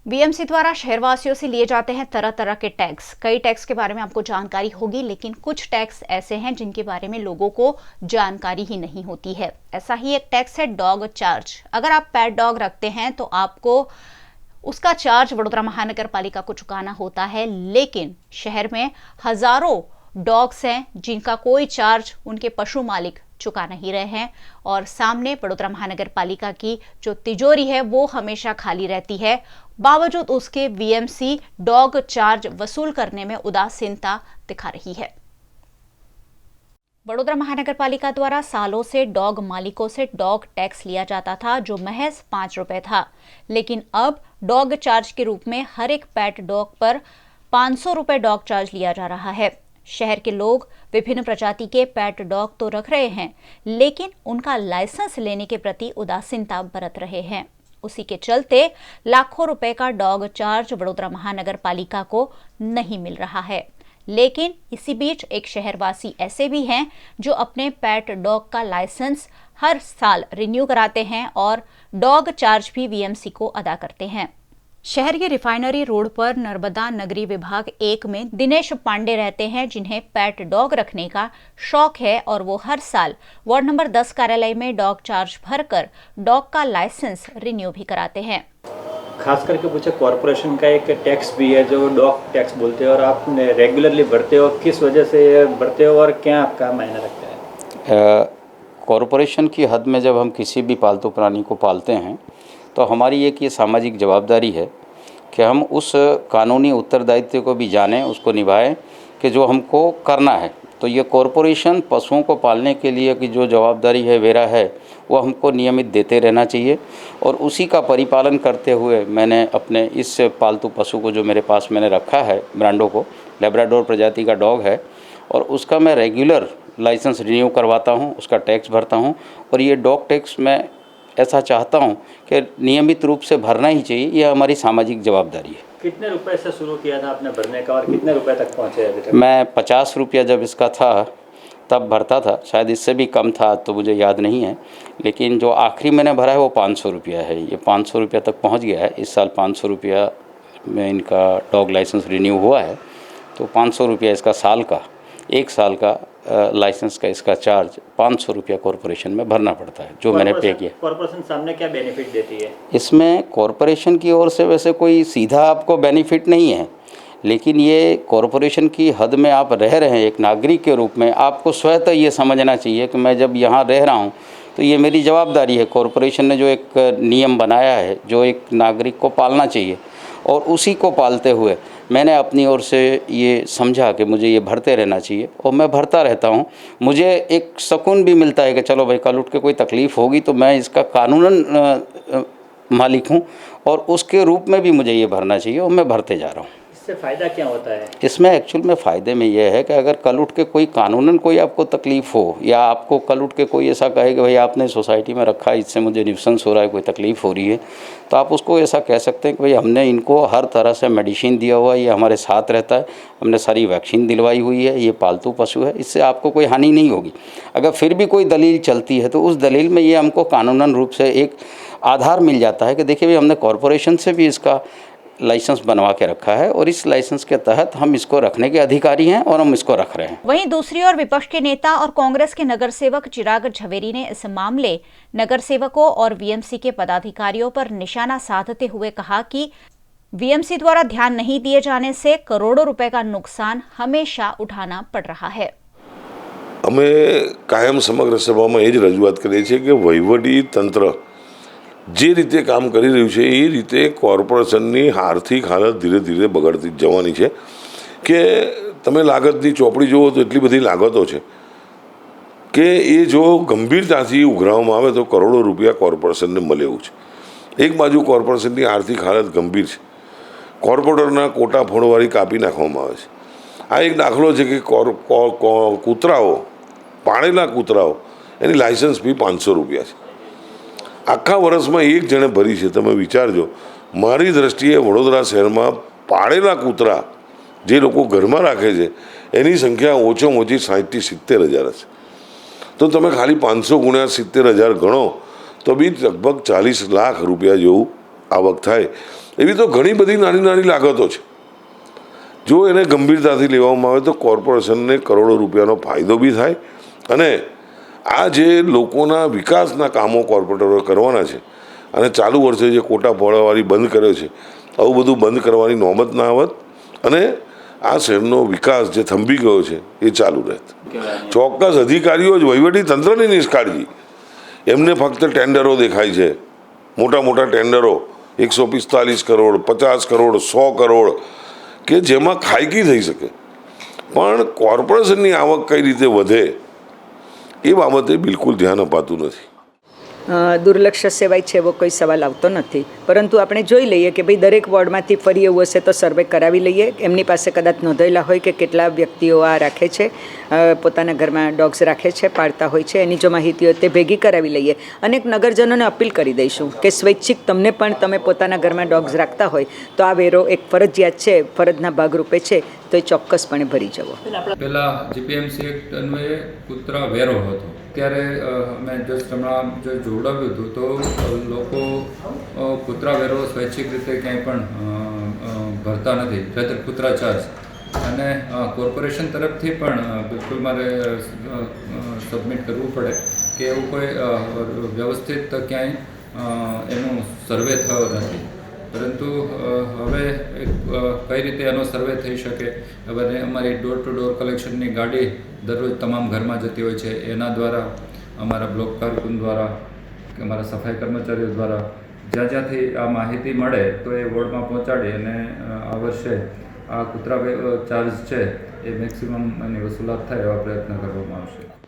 BMC द्वारा शहरवासियों से लिए जाते हैं तरह तरह के टैक्स। कई टैक्स के बारे में आपको जानकारी होगी, लेकिन कुछ टैक्स ऐसे हैं जिनके बारे में लोगों को जानकारी ही नहीं होती है। ऐसा ही एक टैक्स है डॉग चार्ज। अगर आप पेट डॉग रखते हैं तो आपको उसका चार्ज वडोदरा महानगर पालिका को चुकाना होता है, लेकिन शहर में हजारों डॉग्स हैं जिनका कोई चार्ज उनके पशु मालिक चुका नहीं रहे हैं और सामने वडोदरा महानगर पालिका की जो तिजोरी है वो हमेशा खाली रहती है। बावजूद उसके बीएमसी डॉग चार्ज वसूल करने में उदासीनता दिखा रही है। वडोदरा महानगर पालिका द्वारा सालों से डॉग मालिकों से डॉग टैक्स लिया जाता था, जो महज 5 रुपए था, लेकिन अब डॉग चार्ज के रूप में हर एक पेट डॉग पर 500 रुपए डॉग चार्ज लिया जा रहा है। शहर के लोग विभिन्न प्रजाति के पेट डॉग तो रख रहे हैं, लेकिन उनका लाइसेंस लेने के प्रति उदासीनता बरत रहे हैं। उसी के चलते लाखों रुपए का डॉग चार्ज वडोदरा महानगर पालिका को नहीं मिल रहा है। लेकिन इसी बीच एक शहरवासी ऐसे भी हैं जो अपने पेट डॉग का लाइसेंस हर साल रिन्यू कराते हैं और डॉग चार्ज भी बीएमसी को अदा करते हैं। शहर के रिफाइनरी रोड पर नर्मदा नगरी विभाग 1 में दिनेश पांडे रहते हैं, जिन्हें पेट डॉग रखने का शौक है और वो हर साल वार्ड नंबर 10 कार्यालय में डॉग चार्ज भरकर डॉग का लाइसेंस रिन्यू भी कराते हैं। खास करके पूछे, कॉरपोरेशन का एक टैक्स भी है जो डॉग टैक्स बोलते हैं, और आप रेगुलरली भरते हो, किस वजह से भरते हो और क्या आपका मायने रखता है? कॉरपोरेशन की हद में जब हम किसी भी पालतू प्राणी को पालते हैं तो हमारी एक ये सामाजिक जवाबदारी है कि हम उस कानूनी उत्तरदायित्व को भी जानें, उसको निभाएं कि जो हमको करना है। तो ये कॉरपोरेशन पशुओं को पालने के लिए की जो जवाबदारी है, वेरा है, वो हमको नियमित देते रहना चाहिए और उसी का परिपालन करते हुए मैंने अपने इस पालतू पशु को जो मेरे पास मैंने रखा है, ब्रांडो को, लेब्राडोर प्रजाति का डॉग है, और उसका मैं रेगुलर लाइसेंस रिन्यू करवाता हूँ, उसका टैक्स भरता हूँ। और ये डॉग टैक्स मैं ऐसा चाहता हूँ कि नियमित रूप से भरना ही चाहिए, यह हमारी सामाजिक जवाबदारी है। कितने रुपए से शुरू किया था आपने भरने का और कितने रुपए तक पहुँचे अभी तक? मैं 50 रुपया जब इसका था तब भरता था, शायद इससे भी कम था तो मुझे याद नहीं है, लेकिन जो आखिरी मैंने भरा है वो 500 रुपया है। ये 500 रुपया तक पहुँच गया है। इस साल 500 रुपया में इनका डॉग लाइसेंस रिन्यू हुआ है, तो 500 रुपया इसका साल का, 1 साल का लाइसेंस का इसका चार्ज 500 रुपया कॉरपोरेशन में भरना पड़ता है, जो मैंने पे किया। कॉरपोरेशन सामने क्या बेनिफिट देती है? इसमें कॉरपोरेशन की ओर से वैसे कोई सीधा आपको बेनिफिट नहीं है, लेकिन ये कॉरपोरेशन की हद में आप रह रहे हैं एक नागरिक के रूप में, आपको स्वतः ये समझना चाहिए कि मैं जब यहाँ रह रहा हूँ तो ये मेरी जवाबदारी है। कॉरपोरेशन ने जो एक नियम बनाया है, जो एक नागरिक को पालना चाहिए, और उसी को पालते हुए मैंने अपनी ओर से ये समझा कि मुझे ये भरते रहना चाहिए और मैं भरता रहता हूँ। मुझे एक सुकून भी मिलता है कि चलो भाई, कल उठ के कोई तकलीफ़ होगी तो मैं इसका कानूनन मालिक हूँ और उसके रूप में भी मुझे ये भरना चाहिए और मैं भरते जा रहा हूँ। इससे फ़ायदा क्या होता है? इसमें एक्चुअल में फ़ायदे में यह है कि अगर कल उठ के कोई कानूनन कोई आपको तकलीफ़ हो, या आपको कल उठ के कोई ऐसा कहे कि भाई आपने सोसाइटी में रखा है, इससे मुझे न्यूसेंस हो रहा है, कोई तकलीफ़ हो रही है, तो आप उसको ऐसा कह सकते हैं कि भाई हमने इनको हर तरह से मेडिसिन दिया हुआ है, ये हमारे साथ रहता है, हमने सारी वैक्सीन दिलवाई हुई है, ये पालतू पशु है, इससे आपको कोई हानि नहीं होगी। अगर फिर भी कोई दलील चलती है तो उस दलील में ये हमको कानूनन रूप से एक आधार मिल जाता है कि देखिए भाई, हमने कॉरपोरेशन से भी इसका लाइसेंस बनवा के रखा है और इस लाइसेंस के तहत हम इसको रखने के अधिकारी हैं और हम इसको रख रहे हैं। वहीं दूसरी ओर विपक्ष के नेता और कांग्रेस के नगर सेवक चिराग झवेरी ने इस मामले नगर सेवकों और बीएमसी के पदाधिकारियों पर निशाना साधते हुए कहा कि बीएमसी द्वारा ध्यान नहीं दिए जाने से करोड़ों रुपए का नुकसान हमेशा उठाना पड़ रहा है। અમે કાયમ સમગ્ર સભામાં એ જ રજૂઆત કરીએ છીએ કે વહીવટી તંત્ર જે રીતે કામ કરી રહ્યું છે એ રીતે કોર્પોરેશનની આર્થિક હાલત ધીરે ધીરે બગડતી જવાની છે કે તમે લાગતની ચોપડી જુઓ તો એટલી બધી લાગતો છે કે એ જો ગંભીરતાથી ઉઘરાવવામાં આવે તો કરોડો રૂપિયા કોર્પોરેશનને મળે એવું છે। એક બાજુ કોર્પોરેશનની આર્થિક હાલત ગંભીર છે, કોર્પોરેટરના કોટા ફોડવાળી કાપી નાખવામાં આવે છે। આ એક દાખલો છે કે કૂતરાઓ, પાળેલા કૂતરાઓ, એની લાઇસન્સ ફી 500 રૂપિયા છે। આખા વર્ષમાં એક જણે ભરી છે। તમે વિચારજો, મારી દૃષ્ટિએ વડોદરા શહેરમાં પાળેલા કૂતરા જે લોકો ઘરમાં રાખે છે એની સંખ્યા ઓછામાં ઓછી 60 થી 70 હજાર હશે। તો તમે ખાલી 500 ગુણ્યા 70 હજાર ગણો તો બી લગભગ 40 લાખ રૂપિયા જેવું આવક થાય એવી તો ઘણી બધી નાની નાની લાગતો છે. જો એને ગંભીરતાથી લેવામાં આવે તો કોર્પોરેશનને કરોડો રૂપિયાનો ફાયદો બી થાય અને આ જે લોકોના વિકાસના કામો કોર્પોરેટરો કરવાના છે અને ચાલુ વર્ષે જે કોટા ફોડવાવાળી બંધ કર્યો છે આવું બધું બંધ કરવાની નોબત ના આવત અને આ શહેરનો વિકાસ જે થંભી ગયો છે એ ચાલુ રહેત. ચોક્કસ અધિકારીઓ જ વહીવટી તંત્રની નિષ્કાળજી, એમને ફક્ત ટેન્ડરો દેખાય છે, મોટા મોટા ટેન્ડરો 145 કરોડ 50 કરોડ 100 કરોડ કે જેમાં ખાયકી થઈ શકે, પણ કોર્પોરેશનની આવક કઈ રીતે વધે એ બાબતે બિલકુલ ધ્યાન અપાતું નથી. દુર્લક્ષ્ય સેવાય છે એવો કોઈ સવાલ આવતો નથી, પરંતુ આપણે જોઈ લઈએ કે ભાઈ દરેક વોર્ડમાંથી ફરી એવું હશે તો સર્વે કરાવી લઈએ. એમની પાસે કદાચ નોંધાયેલા હોય કે કેટલા વ્યક્તિઓ આ રાખે છે, પોતાના ઘરમાં ડોગ્સ રાખે છે, પાળતા હોય છે, એની જો માહિતી હોય તે ભેગી કરાવી લઈએ. અને એક નગરજનોને અપીલ કરી દઈશું કે સ્વૈચ્છિક તમને પણ તમે પોતાના ઘરમાં ડોગ્સ રાખતા હોય તો આ વેરો એક ફરજિયાત છે, ફરજના ભાગરૂપે છે, તો એ ચોક્કસપણે ભરી જવો. પહેલાં જીપીએમસી એક્ટ અન્વયે કૂતરા વેરો હતો, ત્યારે મેં જસ્ટ હમણાં જે જોડાવ્યું હતું તો લોકો કૂતરા વેરો સ્વૈચ્છિક રીતે ક્યાંય પણ ભરતા નથી, એટલે કૂતરા ચાર્જ. અને કોર્પોરેશન તરફથી પણ બિલકુલ મારે સબમિટ કરવું પડે કે એવું કોઈ વ્યવસ્થિત ક્યાંય એનું સર્વે થયો નથી. પરંતુ હવે કઈ રીતે એનો સર્વે થઈ શકે, હવે અમારી ડોર ટુ ડોર કલેક્શનની ગાડી દરરોજ તમામ ઘરમાં જતી હોય છે, એના દ્વારા અમારા બ્લોક કારકુન દ્વારા કે અમારા સફાઈ કર્મચારીઓ દ્વારા જ્યાં જ્યાંથી આ માહિતી મળે તો એ વોર્ડમાં પહોંચાડી અને આ વર્ષે આ કૂતરા ચાર્જ છે એ મેક્સિમમ એની વસૂલાત થાય એવા પ્રયત્ન કરવામાં આવશે.